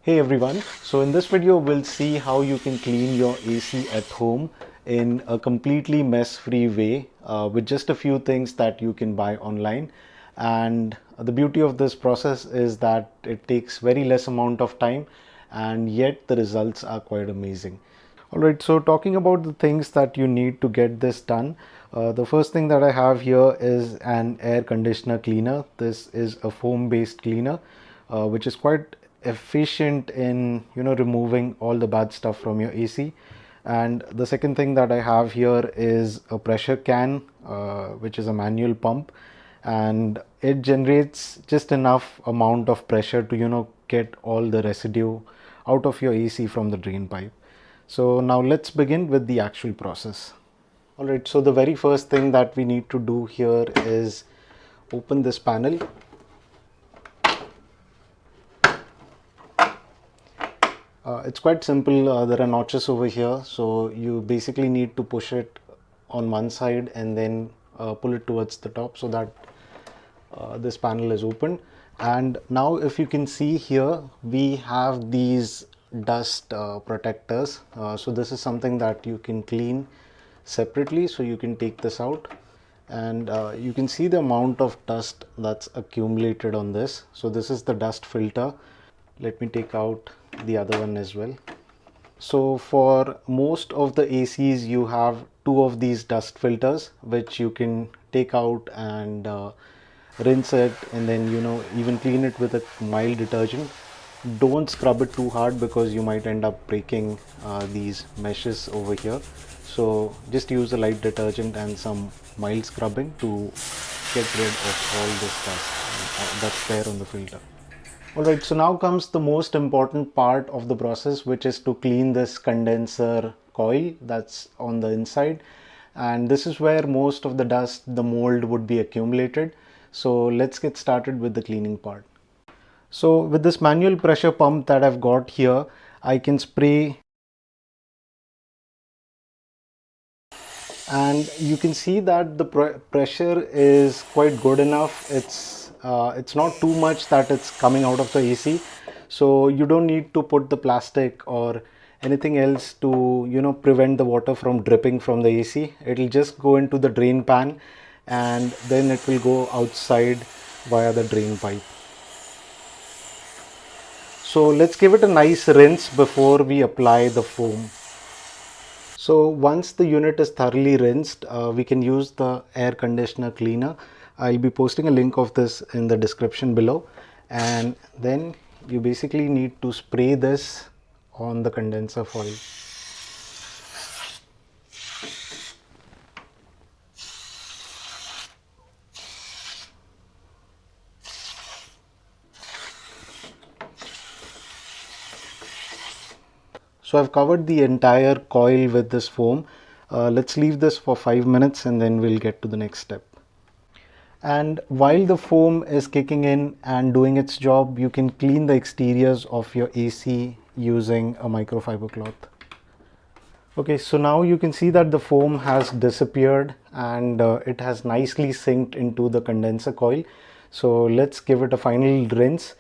Hey everyone, so in this video we'll see how you can clean your AC at home in a completely mess-free way with just a few things that you can buy online. And the beauty of this process is that it takes very less amount of time and yet the results are quite amazing. Alright, so talking about the things that you need to get this done, the first thing that I have here is an air conditioner cleaner. This is a foam based cleaner which is quite efficient in removing all the bad stuff from your AC. And the second thing that I have here is a pressure can which is a manual pump, and it generates just enough amount of pressure to get all the residue out of your AC from the drain pipe. So now let's begin with the actual process. Alright, so the very first thing that we need to do here is open this panel. It's quite simple. There are notches over here, so you basically need to push it on one side and then pull it towards the top so that this panel is open. And now if you can see here, we have these dust protectors. So this is something that you can clean separately, so you can take this out and you can see the amount of dust that's accumulated on this. So this is the dust filter. Let me take out the other one as well. So for most of the ACs you have two of these dust filters which you can take out and rinse it, and then even clean it with a mild detergent. Don't scrub it too hard because you might end up breaking these meshes over here. So just use a light detergent and some mild scrubbing to get rid of all this dust that's there on the filter. Alright, so now comes the most important part of the process, which is to clean this condenser coil that's on the inside. And this is where most of the dust, the mold would be accumulated. So let's get started with the cleaning part. So with this manual pressure pump that I've got here, I can spray, and you can see that the pressure is quite good enough. It's not too much that it's coming out of the AC, so you don't need to put the plastic or anything else to prevent the water from dripping from the AC. It'll just go into the drain pan and then it will go outside via the drain pipe. So let's give it a nice rinse before we apply the foam. So once the unit is thoroughly rinsed, we can use the air conditioner cleaner. I'll be posting a link of this in the description below. And then you basically need to spray this on the condenser foil. So I've covered the entire coil with this foam. Let's leave this for 5 minutes and then we'll get to the next step. And while the foam is kicking in and doing its job, you can clean the exteriors of your AC using a microfiber cloth. Okay, so now you can see that the foam has disappeared and it has nicely synced into the condenser coil. So let's give it a final rinse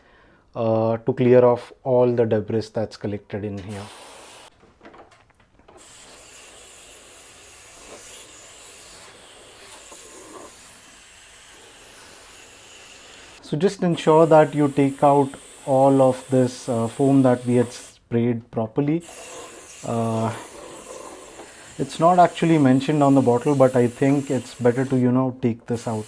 to clear off all the debris that's collected in here. So just ensure that you take out all of this foam that we had sprayed properly. It's not actually mentioned on the bottle, but I think it's better to take this out.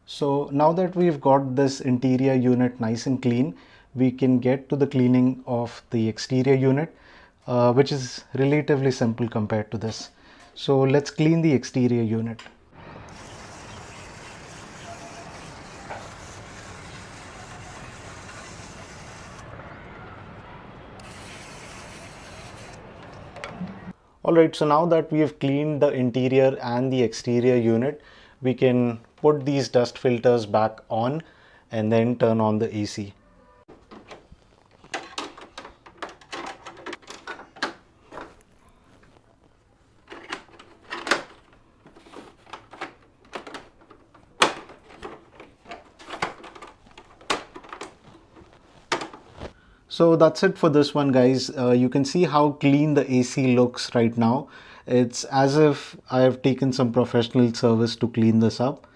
So now that we've got this interior unit nice and clean, we can get to the cleaning of the exterior unit, which is relatively simple compared to this. So let's clean the exterior unit. Alright, so now that we have cleaned the interior and the exterior unit, we can put these dust filters back on and then turn on the AC. So that's it for this one, guys. You can see how clean the AC looks right now. It's as if I have taken some professional service to clean this up.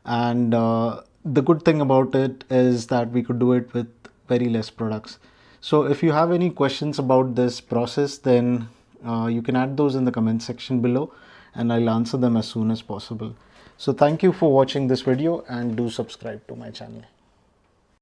And the good thing about it is that we could do it with very less products. So if you have any questions about this process, then you can add those in the comment section below and I'll answer them as soon as possible. So thank you for watching this video and do subscribe to my channel.